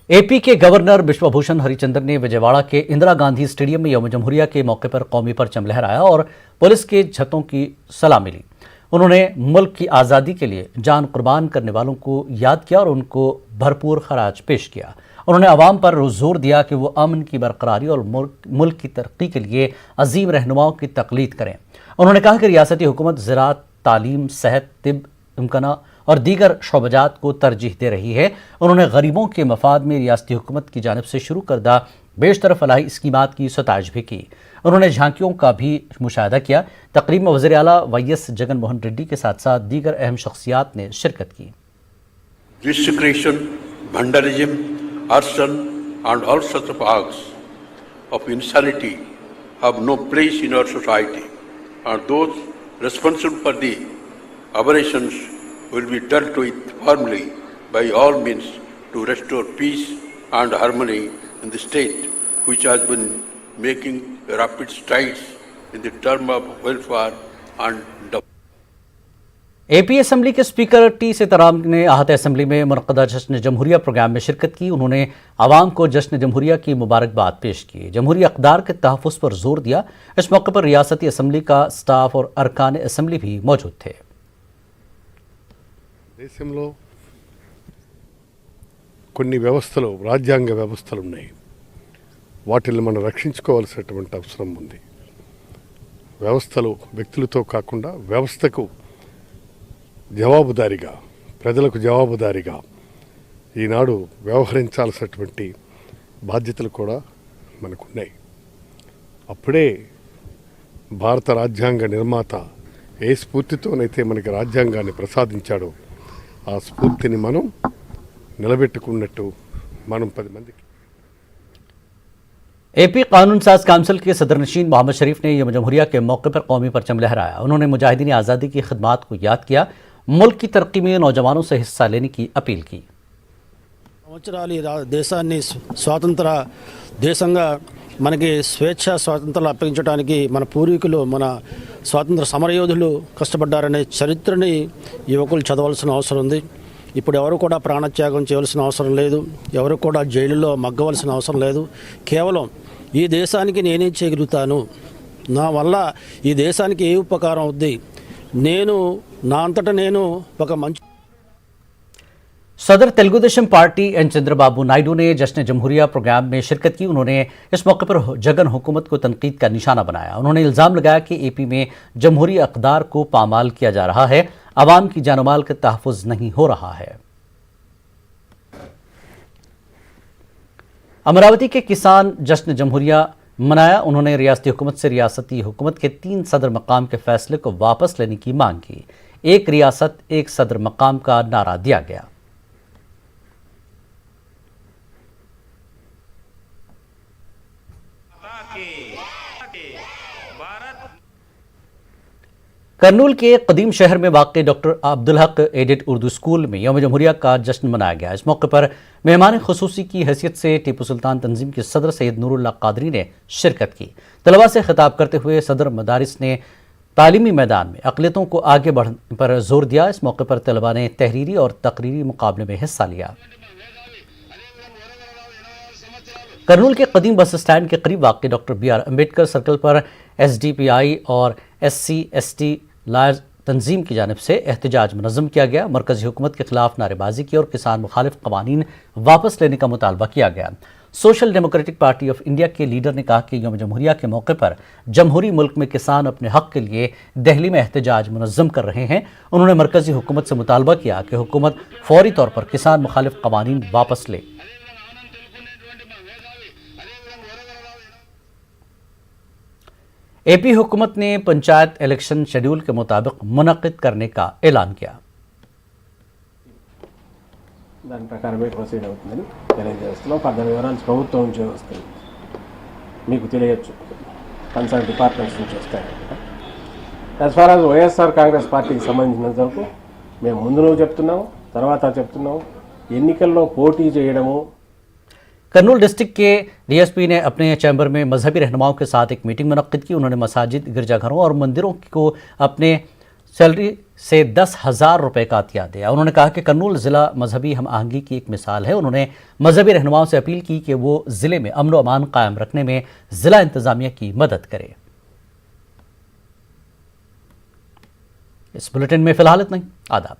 AP के governor Biswabhusan Harichandan ने विजयवाड़ा के इंदिरा गांधी स्टेडियम में यौम जमहूरिया के मौके पर कौमी परचम लहराया और पुलिस के झत्तों की सलामी ली। उन्होंने मुल्क की आज़ादी के लिए जान कुर्बान करने वालों को याद किया और उनको भरपूर खराज पेश किया। उन्होंने अवाम पर जोर दिया कि वो अमन की बरकरारी और मुल्क की तरक्की के लिए अजीम रहनुमाओं की तकलीद करें। उन्होंने कहा कि रियासती हुकूमत ज़राअत, तालीम, सेहत, तिब, इम्काना और दीगर शोबजात को तरजीह दे रही है। उन्होंने गरीबों के मफाद में रियासती हुकूमत की जानिब से शुरू करदा बेशतर फलाही स्कीमात की सताइश भी की। उन्होंने झांकियों का भी मुशाहिदा किया। तकरीब में वज़ीर आला वाईएस जगन मोहन रेड्डी के साथ साथ दीगर अहम शख्सियात ने शिरकत की। Desecration, vandalism, arson and all sorts of acts of insanity have no place in our society, and those responsible for the aberrations will be dealt with firmly by all means to restore peace and harmony in the state, which has been making rapid strides in the term of welfare and development. AP assembly के speaker T Sitaram ने आहत assembly में मुनक़दा जश्न जमहूरिया programme में शिरकत की। उन्होंने आवाम को जश्न जमहूरिया की मुबारकबाद पेश की। जमहूरी अक़दार के तहफ़्फ़ुज़ पर जोर दिया। इस मौके पर रियासती असम्बली का स्टाफ और अरकान असम्बली भी मौजूद थे। దేశంలో కొన్ని వ్యవస్థలు రాజ్యాంగ వ్యవస్థలు ఉన్నాయి. వాటిని మనం రక్షించుకోవాల్సినటువంటి అవసరం ఉంది. వ్యవస్థలు వ్యక్తులతో కాకుండా వ్యవస్థకు జవాబుదారీగా, ప్రజలకు జవాబుదారీగా ఈనాడు వ్యవహరించాల్సినటువంటి బాధ్యతలు కూడా మనకున్నాయి. అప్పుడే భారత రాజ్యాంగ నిర్మాత ఏ స్ఫూర్తితోనైతే మనకి రాజ్యాంగాన్ని ప్రసాదించాడో ఆ స్ఫూర్తిని మనం నిలబెట్టుకున్నట్టు మనం 10 మందికి। एपी कानून साज काउंसिल के सदर नशीन मोहम्मद शरीफ ने यौम जमहूरिया के मौके पर कौमी परचम लहराया। उन्होंने मुजाहिदीन आज़ादी की खिदमात को याद किया। मुल्क की तरक्की में नौजवानों से हिस्सा लेने की अपील की। సంవత్సరాలు దేశాన్ని స్వాతంత్ర దేశంగా మనకి స్వేచ్ఛ స్వాతంత్రాలు అప్పగించడానికి మన పూర్వీకులు, మన స్వాతంత్ర సమరయోధులు కష్టపడ్డారనే చరిత్రని యువకులు చదవాల్సిన అవసరం ఉంది. ఇప్పుడు ఎవరు కూడా ప్రాణత్యాగం చేయవలసిన అవసరం లేదు, ఎవరు కూడా జైలులో మగ్గవలసిన అవసరం లేదు. కేవలం ఈ దేశానికి నేనేం చేయగలుగుతాను, నా వల్ల ఈ దేశానికి ఏ ఉపకారం అవుద్ది, నేను నా అంతటా నేను ఒక మంచి। सदर तेलुगुदेशम पार्टी एन चंद्रबाबू नायडू ने जश्न जमहूरिया प्रोग्राम में शिरकत की। उन्होंने इस मौके पर जगन हुकूमत को तनकीद का निशाना बनाया। उन्होंने इल्ज़ाम लगाया कि एपी में जमहूरी अक़दार को पामाल किया जा रहा है, आवाम की जानमाल का तहफ़्फ़ुज़ नहीं हो रहा है। अमरावती के किसान जश्न जमहूरिया मनाया। उन्होंने रियासती हुकूमत से रियासती हुकूमत के 3 सदर मकाम के फैसले को वापस लेने की मांग की। एक रियासत एक सदर मकाम का नारा दिया गया। करनूल के कदीम शहर में वाक़ doctor Abdul Haq added Urdu school में यौम जमहूरिया का जश्न मनाया गया। इस मौके पर मेहमान खुसूसी की हैसियत से टीपू सुल्तान तंजीम के सदर सैयद नूरुल्लाह कादरी ने शिरकत की। तलबा से खिताब करते हुए सदर मदारिस ने तालीमी मैदान में अक़लियतों को आगे बढ़ने पर जोर दिया। इस मौके पर तलबा ने तहरीरी और तकरीरी मुकाबले में हिस्सा लिया। करनूल के कदीम बस स्टैंड के करीब वाक़ डॉक्टर BR अम्बेडकर सर्कल पर SDPI और SC/ST लाज तंजीम की जानिब से एहतजाज मुनज़्ज़म किया गया। मरकज़ी हुकूमत के खिलाफ नारेबाजी की और किसान मुखालिफ क़वानीन वापस लेने का मुतालबा किया गया। Social democratic party of India के लीडर ने कहा कि यौम जमहूरिया के मौके पर जमहूरी मुल्क में किसान अपने हक़ के लिए दिल्ली में एहतजाज मुनज़्ज़म कर रहे हैं। उन्होंने मरकज़ी हुकूमत से मुतालबा किया कि हुकूमत फौरी तौर पर किसान मुखालिफ क़वानीन वापस ले। एपी हुकूमत ने पंचायत इलेक्शन शेड्यूल के मुताबिक मुनक़िद करने का ऐलान किया। దాని ప్రకారమే ప్రొసీడ్ అవుతుందని తెలియజేస్తున్నాం। ఫర్దర్ వివరాలు ప్రభుత్వం నుంచి వస్తాయి, మీకు తెలియచ్చు, కన్సర్న్ డిపార్ట్మెంట్స్ నుంచి వస్తాయి। As far as YSR Congress పార్టీకి సంబంధించినంత వరకు మేము ముందు చెప్తున్నాము, తర్వాత చెప్తున్నాము, ఎన్నికల్లో పోటీ చేయడము। करनूल डिस्ट्रिक्ट के DSP ने अपने चैम्बर में मजहबी रहनुमाओं के साथ एक मीटिंग मुनक़्क़िद की। उन्होंने मसाजिद, गिरजाघरों और मंदिरों को अपने सैलरी से 10,000 रुपए का अतिया दिया। उन्होंने कहा कि कर्नूल जिला मजहबी हम आहंगी की एक मिसाल है। उन्होंने मजहबी रहनुमाओं से अपील की कि वो जिले में अमन व अमान कायम रखने में जिला इंतजामिया की मदद करे। इस बुलेटिन में फिलहाल इतना ही। आदाब।